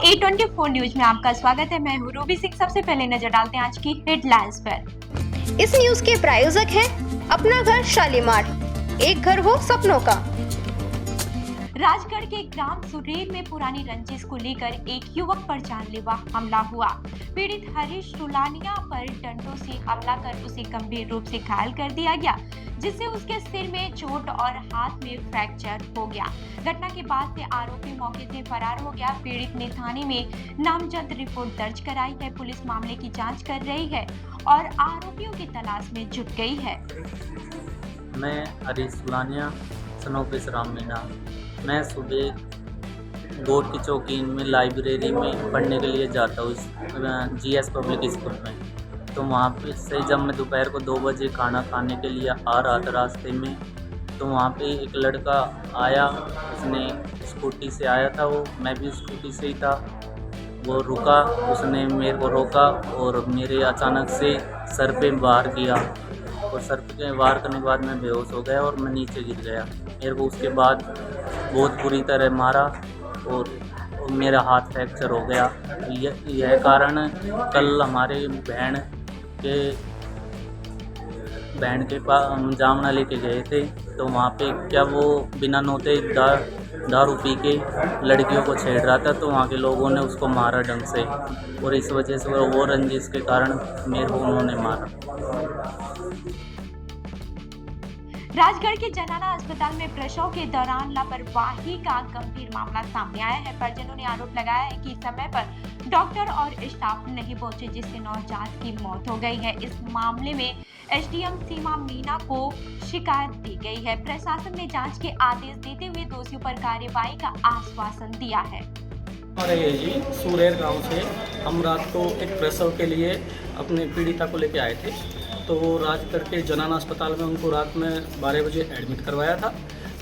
A24 news में आपका स्वागत है। मैं हूँ रूबी सिंह। सबसे पहले नजर डालते हैं आज की हेडलाइंस पर। इस न्यूज के प्रायोजक हैं अपना घर शालीमार, एक घर हो सपनों का। राजगढ़ के ग्राम सुरेर में पुरानी रंजिश को लेकर एक युवक पर जानलेवा हमला हुआ। पीड़ित हरीश रुलानिया पर डंडों से हमला कर उसे गंभीर रूप से घायल कर दिया गया, जिससे उसके सिर में चोट और हाथ में फ्रैक्चर हो गया। घटना के बाद से आरोपी मौके से फरार हो गया। पीड़ित ने थाने में नामजद रिपोर्ट दर्ज कराई है। पुलिस मामले की जांच कर रही है और आरोपियों की तलाश में जुट गई है। मैं हरीश रुलानिया सनोफिस राम मीणा। मैं सुबह गोट की चौकी में लाइब्रेरी में पढ़ने के लिए जाता हूँ, GS पब्लिक स्कूल में। तो वहाँ पे से जब मैं दोपहर को 2 बजे खाना खाने के लिए आ रहा था रास्ते में, तो वहाँ पे एक लड़का आया। उसने स्कूटी से आया था, मैं भी स्कूटी से ही था। वो रुका, उसने मेरे को रोका और मेरे अचानक से सर पे वार किया और सर पे वार करने के बाद मैं बेहोश हो गया और मैं नीचे गिर गया। मेरे को उसके बाद बहुत बुरी तरह मारा और मेरा हाथ फ्रैक्चर हो गया। यह कारण कल हमारे बहन के पास जामना लेके गए थे, तो वहाँ पे क्या वो बिना नोते दारू पी के लड़कियों को छेड़ रहा था, तो वहाँ के लोगों ने उसको मारा ढंग से और इस वजह से वो रंजिश के कारण मेरे को उन्होंने मारा। राजगढ़ के जनाना अस्पताल में प्रसव के दौरान लापरवाही का गंभीर मामला सामने आया है। परिजनों ने आरोप लगाया है कि समय पर डॉक्टर और स्टाफ नहीं पहुंचे, जिससे नवजात की मौत हो गई है। इस मामले में SDM सीमा मीणा को शिकायत दी गई है। प्रशासन ने जांच के आदेश देते हुए दोषियों पर कार्रवाई का आश्वासन दिया है। हमारे ये जी सुरेर गांव से हम रात को एक प्रसव के लिए अपने पीड़िता को लेके आए थे। तो राजगढ़ के जनाना अस्पताल में उनको रात में 12 बजे एडमिट करवाया था।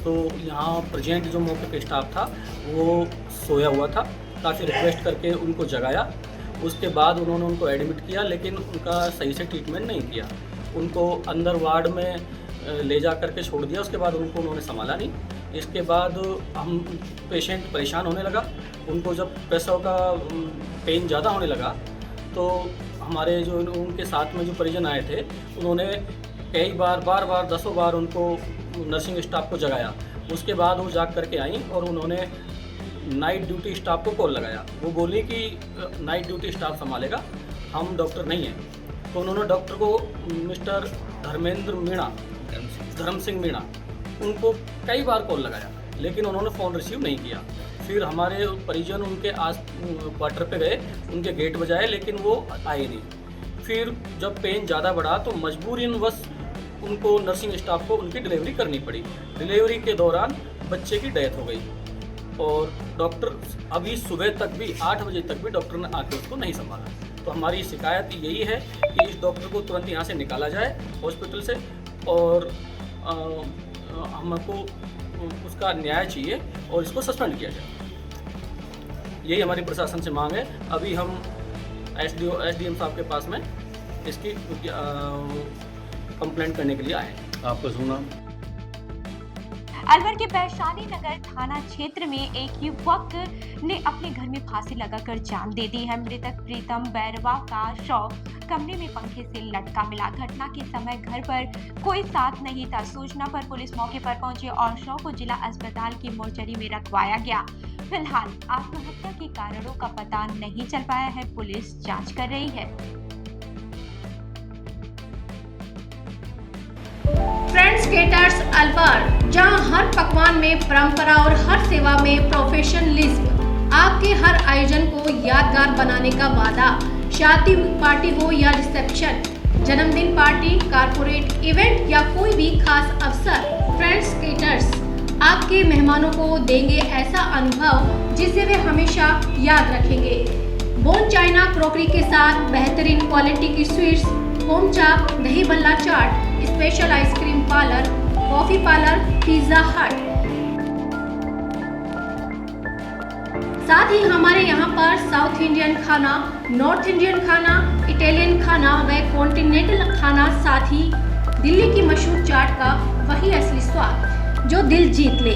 तो यहाँ प्रेजेंट जो मौके पे स्टाफ था वो सोया हुआ था। काफ़ी रिक्वेस्ट करके उनको जगाया। उसके बाद उन्होंने उनको एडमिट किया, लेकिन उनका सही से ट्रीटमेंट नहीं किया। उनको अंदर वार्ड में ले जा करके छोड़ दिया। उसके बाद उनको उन्होंने संभाला नहीं। इसके बाद हम पेशेंट परेशान होने लगा। उनको जब प्रसव का पेन ज़्यादा होने लगा तो हमारे जो उनके साथ में जो परिजन आए थे उन्होंने कई बार दसों बार उनको नर्सिंग स्टाफ को जगाया। उसके बाद वो जाग करके आई और उन्होंने नाइट ड्यूटी स्टाफ को कॉल लगाया। वो बोली कि नाइट ड्यूटी स्टाफ संभालेगा, हम डॉक्टर नहीं हैं। तो उन्होंने डॉक्टर को मिस्टर धर्म सिंह मीणा उनको कई बार कॉल लगाया, लेकिन उन्होंने फ़ोन रिसीव नहीं किया। फिर हमारे परिजन उनके आस क्वार्टर पे गए, उनके गेट बजाए, लेकिन वो आए नहीं। फिर जब पेन ज़्यादा बढ़ा तो मजबूरनवश उनको नर्सिंग स्टाफ को उनकी डिलीवरी करनी पड़ी। डिलीवरी के दौरान बच्चे की डेथ हो गई और डॉक्टर अभी सुबह तक भी 8 बजे तक भी डॉक्टर ने आके उसको नहीं संभाला। तो हमारी शिकायत यही है कि इस डॉक्टर को तुरंत यहाँ से निकाला जाए हॉस्पिटल से और हमको उसका न्याय चाहिए और इसको सस्पेंड किया जाए। यही हमारी प्रशासन से मांग है। अभी हम SDM साहब के पास में इसकी कंप्लेंट करने के लिए आए हैं। आपका सुना? अलवर के वैशाली नगर थाना क्षेत्र में एक युवक ने अपने घर में फांसी लगाकर जान दे दी है। मृतक प्रीतम बैरवा का शव कमरे में पंखे से लटका मिला। घटना के समय घर पर कोई साथ नहीं था। सूचना पर पुलिस मौके पर पहुंची और शव को जिला अस्पताल की मोर्चरी में रखवाया गया। फिलहाल आत्महत्या के कारणों का पता नहीं चल पाया है। पुलिस जांच कर रही है। फ्रेंड्स केटर्स अलवर, जहां हर पकवान में परंपरा और हर सेवा में प्रोफेशनलिज्म, आपके हर आयोजन को यादगार बनाने का वादा। शादी पार्टी हो या रिसेप्शन, जन्मदिन पार्टी, कारपोरेट इवेंट या कोई भी खास अवसर, फ्रेंड्स केटर्स आपके मेहमानों को देंगे ऐसा अनुभव जिसे वे हमेशा याद रखेंगे। बोन चाइना क्रॉकरी के साथ बेहतरीन क्वालिटी की स्वीट्स, होम चाप, दही बल्ला चाट, special ice cream parlour, coffee parlour, pizza Hut. साथ ही हमारे यहाँ पर साउथ इंडियन खाना, नॉर्थ इंडियन खाना, इटालियन खाना व कॉन्टिनेंटल खाना, साथ ही दिल्ली की मशहूर चाट का वही असली स्वाद जो दिल जीत ले।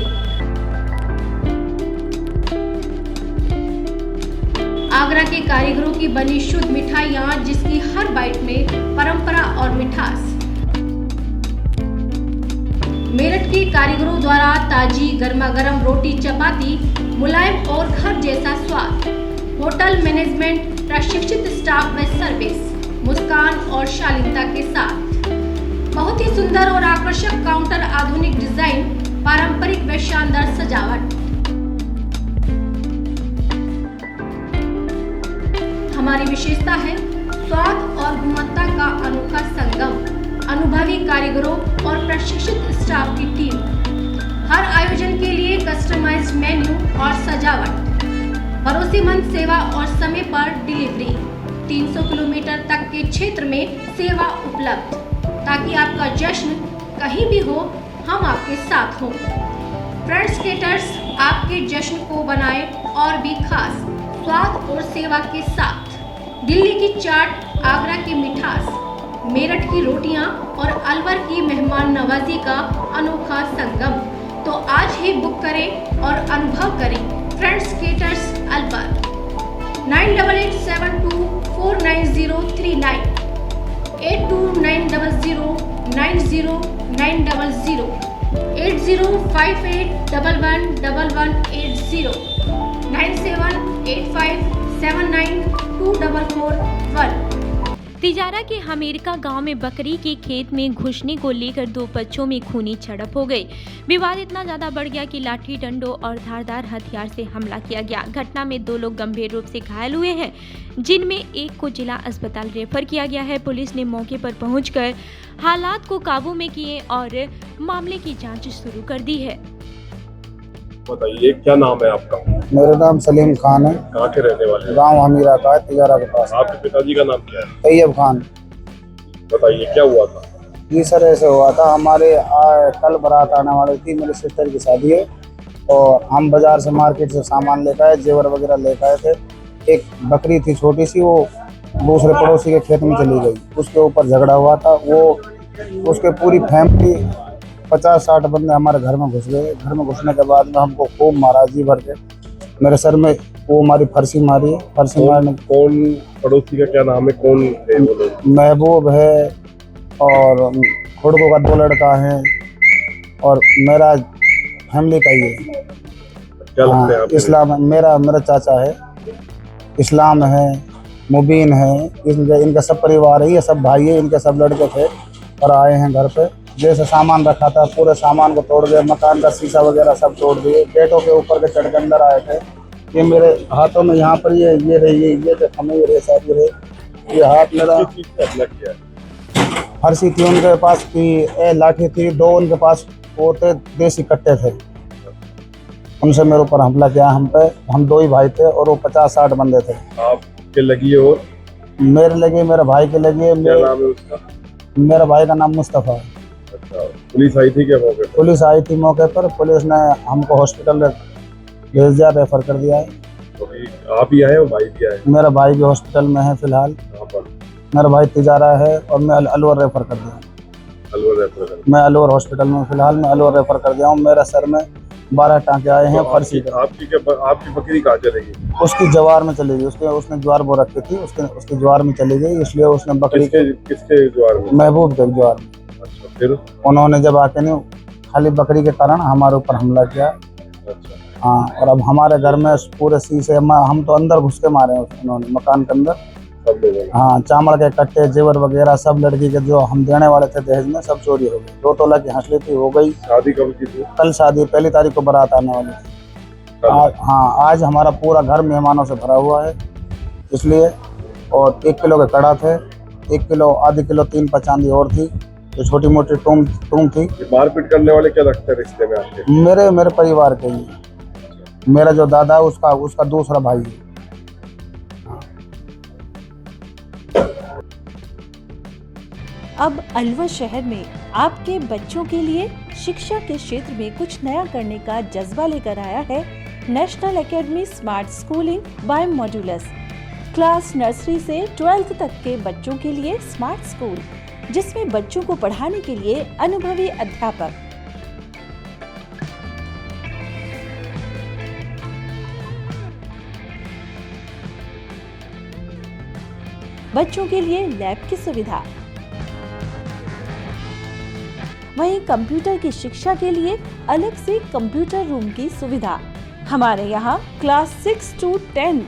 आगरा के कारीगरों की बनी शुद्ध मिठाइयाँ, जिसकी हर बाइट में परंपरा और मिठास। मेरठ के कारीगरों द्वारा ताजी गर्मा गर्म रोटी चपाती, मुलायम और घर जैसा स्वाद। होटल मैनेजमेंट, प्रशिक्षित स्टाफ व सर्विस, मुस्कान और शालीनता के साथ। बहुत ही सुंदर और आकर्षक काउंटर, आधुनिक डिजाइन, पारंपरिक व शानदार सजावट। हमारी विशेषता है स्वाद और गुणवत्ता का अनोखा संगम। अनुभवी कारीगरों और प्रशिक्षित स्टाफ की टीम। हर आयोजन के लिए कस्टमाइज्ड मेन्यू और सजावट। भरोसेमंद सेवा और समय पर डिलीवरी। 300 किलोमीटर तक के क्षेत्र में सेवा उपलब्ध, ताकि आपका जश्न कहीं भी हो, हम आपके साथ हों। फ्रेंड्स केटर्स आपके जश्न को बनाए और भी खास स्वाद और सेवा के साथ। दिल्ली की चाट, आगरा की मिठास, मेरठ की रोटियां और अलवर की मेहमान नवाजी का अनोखा संगम। तो आज ही बुक करें और अनुभव करें फ्रेंड्स केटर्स अलवर। 9887249039, 8290090900, 8058111180, 9785792441। तिजारा के हमीरका गांव में बकरी के खेत में घुसने को लेकर दो बच्चों में खूनी झड़प हो गई। विवाद इतना ज्यादा बढ़ गया कि लाठी डंडों और धारदार हथियार से हमला किया गया। घटना में 2 लोग गंभीर रूप से घायल हुए हैं, जिनमें एक को जिला अस्पताल रेफर किया गया है। पुलिस ने मौके पर पहुंचकर हालात को काबू में किए और मामले की जांच शुरू कर दी है। बताइए, क्या नाम है आपका? मेरा नाम सलीम खान है। कहाँ के रहने वाले हैं? गांव हमीरा का है, तिजारा के पास। आपके पिताजी का नाम क्या है? तैयब खान। बताइए, क्या हुआ था? जी सर, ऐसे हुआ था, हमारे कल बारात आने वाली थी, मेरे सिस्टर की शादी है, और हम बाजार से मार्केट से सामान लेकर आए, जेवर वगैरह लेकर आए थे। एक बकरी थी छोटी सी, वो दूसरे पड़ोसी के खेत में चली गई, उसके ऊपर झगड़ा हुआ था। वो उसके पूरी फैमिली 50-60 बंदे हमारे घर में घुस गए। घर में घुसने के बाद में हमको खूब मारा, जी भर के। मेरे सर में वो हमारी फरसी मारी। फरसी मारने। कौन पड़ोसी का क्या नाम है? कौन है वो लोग? महबूब है और खुड़को का 2 लड़का है और मेरा फैमिली का ही है। क्या लगता है आपको? इस्लाम मेरा चाचा है, इस्लाम है, मुबीन है, इनका सब परिवार है, ये सब भाई है, इनके सब लड़के थे और आए हैं घर पे। जैसे सामान रखा था पूरे सामान को तोड़ दिया, मकान का शीशा वगैरह सब तोड़ दिए, गेटों के ऊपर के चढ़ के अंदर आए थे। ये मेरे हाथों में यहाँ पर ये जो खमीर है सब ये हाथ मेरा फरसी थी, उनके पास थी लाठी थी, 2 उनके पास वो थे, देसी कट्टे थे, उनसे मेरे ऊपर हमला किया। हम पे, हम 2 ही भाई थे और वो 50-60 बंदे थे। आपके लगी है? और मेरे लगे, मेरे भाई के लगे। क्या नाम है उसका? मेरा भाई का नाम मुस्तफ़ा है। अच्छा, पुलिस आई थी क्या मौके पर? पुलिस आई थी मौके पर, पुलिस ने हमको हॉस्पिटल भेज दिया, रेफर कर दिया है। तो आप ही आए हो, भाई भी आए? मेरा भाई भी हॉस्पिटल में है फिलहाल। कहाँ पर? मेरा भाई तिजारा है और मैं अलवर रेफर कर दिया। अलवर रेफर कर? मैं अलवर हॉस्पिटल में फिलहाल मैं अलवर रेफर कर दिया हूँ। मेरा सर में 12 टाँके आए हैं फरसी के। आपकी बकरी कहाँ चलेगी? उसकी जवार में चली गई, उसने ज्वार बो रखी थी, उसकी ज्वार में चली गई, इसलिए उसने बकरी किसके ज्वार में? महबूब के ज्वार में। अच्छा, फिर उन्होंने जब आके नहीं खाली बकरी के कारण हमारे ऊपर हमला किया। अच्छा। हाँ, और अब हमारे घर में पूरे शीशे, हम तो अंदर घुस के मारे हैं उन्होंने, मकान के अंदर सब लोगों। हाँ, चावल के कट्टे, जेवर वगैरह सब लड़की के जो हम देने वाले थे दहेज में सब चोरी हो गई। 2 तोला की हंसली थी, हो गई। शादी कब की थी? कल शादी, 1 तारीख को बारात आने वाली थी। आज हमारा पूरा घर मेहमानों से भरा हुआ है इसलिए। और 1 किलो के कड़ा थे, 1 किलो, आधी किलो 3 चांदी और थी, जो छोटी मोटी टूम थी। मारपीट करने वाले क्या लगता है रिश्ते में आपके? मेरे परिवार के ही। मेरा जो दादा है उसका दूसरा भाई है। अब अलवर शहर में आपके बच्चों के लिए शिक्षा के क्षेत्र में कुछ नया करने का जज्बा लेकर आया है national academy smart schooling by modulus. Class nursery से 12th तक के बच्चों के लिए स्मार्ट स्कूल, जिसमें बच्चों को पढ़ाने के लिए अनुभवी अध्यापक, बच्चों के लिए लैब की सुविधा। वहीं कंप्यूटर की शिक्षा के लिए अलग से कंप्यूटर रूम की सुविधा। हमारे यहाँ क्लास 6 to 10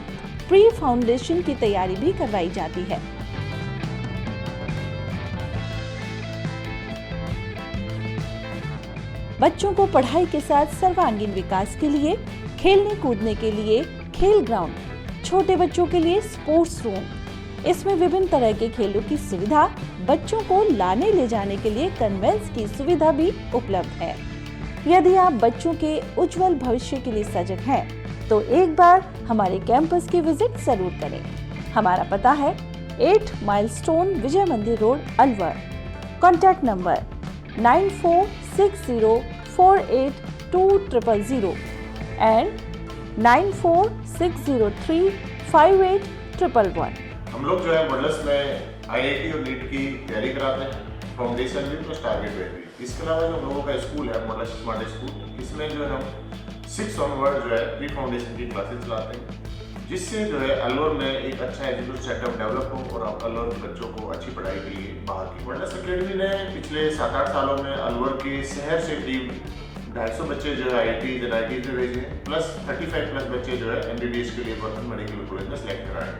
प्री फाउंडेशन की तैयारी भी करवाई जाती है। बच्चों को पढ़ाई के साथ सर्वांगीण विकास के लिए खेलने कूदने के लिए खेल ग्राउंड, छोटे बच्चों के लिए स्पोर्ट्स रूम, इसमें विभिन्न तरह के खेलों की सुविधा, बच्चों को लाने ले जाने के लिए कन्वेंस की सुविधा भी उपलब्ध है। यदि आप बच्चों के उज्जवल भविष्य के लिए सजग हैं, तो एक बार हमारे कैंपस की विजिट जरूर करें। हमारा पता है 8 माइलस्टोन विजय मंदिर road, Alwar. Contact number 9460482000 and 9460358111। हम लोग जो है मॉडल्स में IIT और नीट की तैयारी कराते हैं, फाउंडेशन भी प्लस टारगेट भी। इसके अलावा जो हम लोगों का स्कूल है मॉडल स्मार्ट स्कूल, इसमें जो है हम 6 ऑनवर्ड जो है प्री फाउंडेशन की क्लासेस चलाते हैं, जिससे जो है अलवर में एक अच्छा एजुकेशन सेटअप डेवलप हो और अलवर के बच्चों को अच्छी पढ़ाई के लिए बाहर की। मॉडल्स अकेडमी ने पिछले 7-8 सालों में अलवर के शहर से करीब 250 बच्चे जो है IIT में भेजे हैं, प्लस 35 प्लस बच्चे जो है MBBS के लिए वर्धन मेडिकल कॉलेज में सिलेक्ट कराए हैं।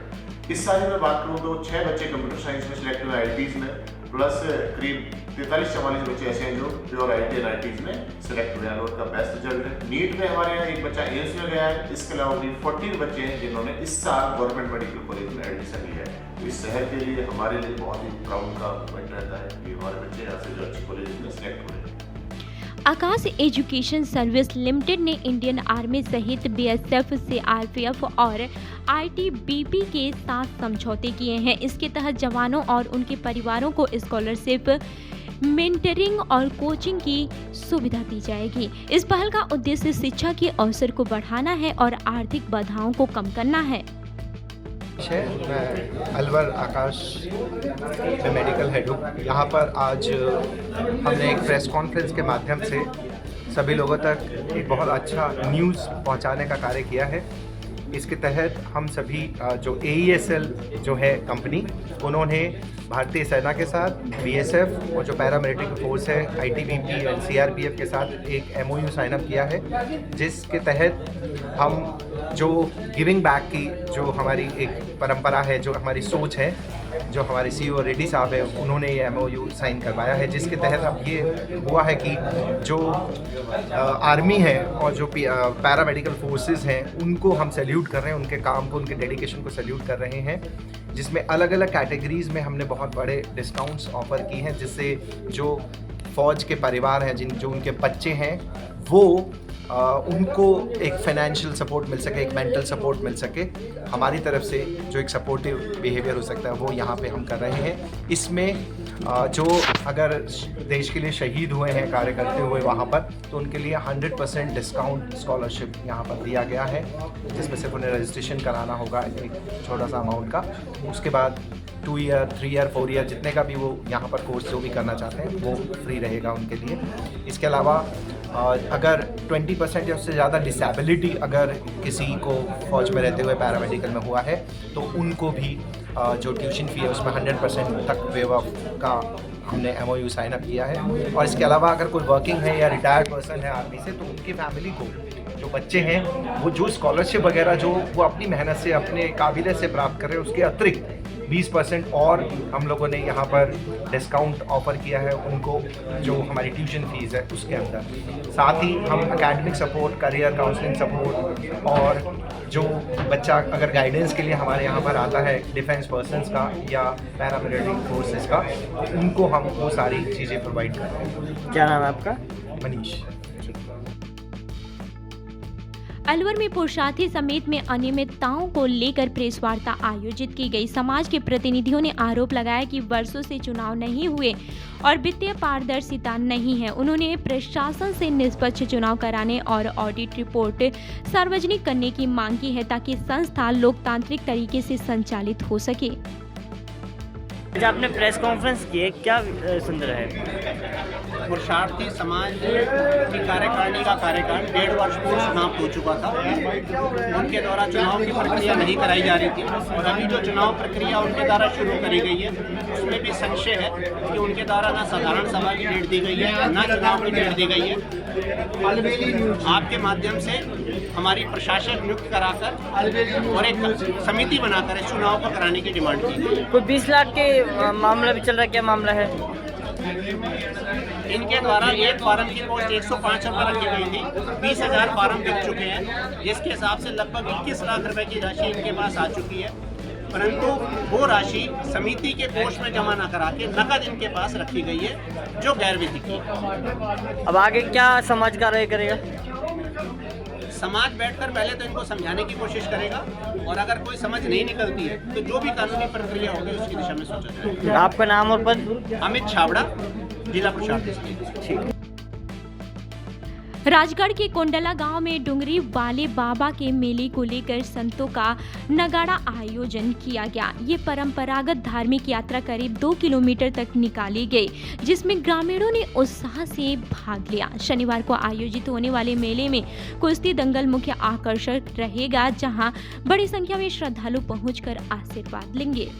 इस साल में बात करूँ तो 6 बच्चे कंप्यूटर साइंस में सिलेक्ट हुए IITs में, प्लस करीब 43-44 बच्चे ऐसे हैं जो प्योर IIT और IITs में सिलेक्ट हुए हैं। अलवर का बेस्ट रिजल्ट है। नीट में हमारे यहाँ एक बच्चा एम्स में गया है। इसके अलावा भी 14 बच्चे हैं जिन्होंने इस साल गवर्नमेंट मेडिकल कॉलेज में एडमिशन लिया है। तो इस शहर के लिए हमारे लिए बहुत ही प्राउड का मोमेंट रहता है कि हमारे बच्चे यहाँ से जो अच्छी कॉलेज में सिलेक्ट हुए हैं। आकाश एजुकेशन सर्विस लिमिटेड ने इंडियन आर्मी सहित BSF, CRPF और ITBP के साथ समझौते किए हैं। इसके तहत जवानों और उनके परिवारों को स्कॉलरशिप, मेंटरिंग और कोचिंग की सुविधा दी जाएगी। इस पहल का उद्देश्य शिक्षा के अवसर को बढ़ाना है और आर्थिक बाधाओं को कम करना है। मैं अलवर आकाश में मेडिकल हेड हूँ। यहाँ पर आज हमने एक प्रेस कॉन्फ्रेंस के माध्यम से सभी लोगों तक एक बहुत अच्छा न्यूज़ पहुँचाने का कार्य किया है। इसके तहत हम सभी जो AESL जो है कंपनी, उन्होंने भारतीय सेना के साथ BSF और जो पैरामिलिट्री फोर्स है ITBP और CRPF के साथ एक MOU साइन अप किया है, जिसके तहत हम जो गिविंग बैक की जो हमारी एक परंपरा है, जो हमारी सोच है, जो हमारे CEO रेड्डी साहब है, उन्होंने ये MOU साइन करवाया है, जिसके तहत अब ये हुआ है कि जो आर्मी है और जो पैरामेडिकल फोर्सेस हैं, उनको हम सैल्यूट कर रहे हैं, उनके काम को, उनके डेडिकेशन को सैल्यूट कर रहे हैं, जिसमें अलग अलग कैटेगरीज़ में हमने बहुत बड़े डिस्काउंट्स ऑफ़र की हैं, जिससे जो फ़ौज के परिवार हैं, जो उनके बच्चे हैं, वो उनको एक फाइनेंशियल सपोर्ट मिल सके, एक मेंटल सपोर्ट मिल सके। हमारी तरफ से जो एक सपोर्टिव बिहेवियर हो सकता है वो यहाँ पे हम कर रहे हैं। इसमें जो अगर देश के लिए शहीद हुए हैं कार्य करते हुए वहाँ पर, तो उनके लिए 100% डिस्काउंट स्कॉलरशिप यहाँ पर दिया गया है, जिसमें सिर्फ उन्हें रजिस्ट्रेशन कराना होगा एक छोटा सा अमाउंट का। उसके बाद 2 ईयर, 3 ईयर, 4 ईयर जितने का भी वो यहाँ पर कोर्स जो भी करना चाहते हैं वो फ्री रहेगा उनके लिए। इसके अलावा अगर 20% या उससे ज़्यादा डिसेबिलिटी अगर किसी को फ़ौज में रहते हुए पैरामेडिकल में हुआ है, तो उनको भी जो ट्यूशन फ़ी है उसमें 100% तक वेव ऑफ का हमने MOU साइन अप किया है। और इसके अलावा अगर कोई वर्किंग है या रिटायर्ड पर्सन है आर्मी से, तो उनकी फैमिली को, जो बच्चे हैं, वो जो स्कॉलरशिप वगैरह जो वो अपनी मेहनत से, अपने काबिलियत से प्राप्त कर रहे हैं, उसके अतिरिक्त 20% और हम लोगों ने यहाँ पर डिस्काउंट ऑफ़र किया है उनको, जो हमारी ट्यूशन फीस है उसके अंदर। साथ ही हम academic support, career counselling support, और जो बच्चा अगर गाइडेंस के लिए हमारे यहाँ पर आता है डिफेंस पर्सनस का या पैरामिलिट्री फोर्सेस का, उनको हम वो सारी चीज़ें प्रोवाइड कर रहे हैं। क्या नाम है आपका? मनीष। अलवर में पुरुषार्थी समेत में अनियमितताओं को लेकर प्रेस वार्ता आयोजित की गई। समाज के प्रतिनिधियों ने आरोप लगाया कि वर्षों से चुनाव नहीं हुए और वित्तीय पारदर्शिता नहीं है। उन्होंने प्रशासन से निष्पक्ष चुनाव कराने और ऑडिट रिपोर्ट सार्वजनिक करने की मांग की है, ताकि संस्था लोकतांत्रिक तरीके से संचालित हो सके। आज आपने प्रेस कॉन्फ्रेंस की है, क्या सुंदर है? पुरुषार्थी समाज की कार्यकारिणी का कार्यकाल 1.5 वर्ष पूर्व समाप्त हो चुका था। उनके द्वारा चुनाव की प्रक्रिया नहीं कराई जा रही थी और अभी जो चुनाव प्रक्रिया उनके द्वारा शुरू करी गई है उसमें भी संशय है कि उनके द्वारा ना साधारण सभा की डेट दी गई है ना चुनाव की डेट दी गई है। आपके माध्यम से हमारी प्रशासक नियुक्त कराकर और एक समिति बनाकर इस चुनाव को कराने की डिमांड की गई। कोई 20 लाख के मामला भी चल रहा है, क्या मामला है? इनके द्वारा एक फार्म की कॉस्ट 105 रुपये रखी गई थी, 20,000 फार्म बिक चुके हैं, जिसके हिसाब से लगभग 21 लाख रुपए की राशि इनके पास आ चुकी है, परंतु वो राशि समिति के कोष में जमा न करा के नकद इनके पास रखी गई है, जो गैर विधिक है। अब आगे क्या समाज कार्रवाई करेगा? समाज बैठकर पहले तो इनको समझाने की कोशिश करेगा और अगर कोई समझ नहीं निकलती है तो जो भी कानूनी प्रक्रिया होगी उसकी दिशा में सोचा जाएगा। आपका नाम और पद? अमित छाबड़ा, जिला प्रशासन। राजगढ़ के कोंडला गांव में डुंगरी वाले बाबा के मेले को लेकर संतों का नगाड़ा आयोजन किया गया। ये परंपरागत धार्मिक यात्रा करीब 2 किलोमीटर तक निकाली गई, जिसमें ग्रामीणों ने उत्साह से भाग लिया। शनिवार को आयोजित होने वाले मेले में कुश्ती दंगल मुख्य आकर्षण रहेगा, जहां बड़ी संख्या में श्रद्धालु पहुंचकर आशीर्वाद लेंगे।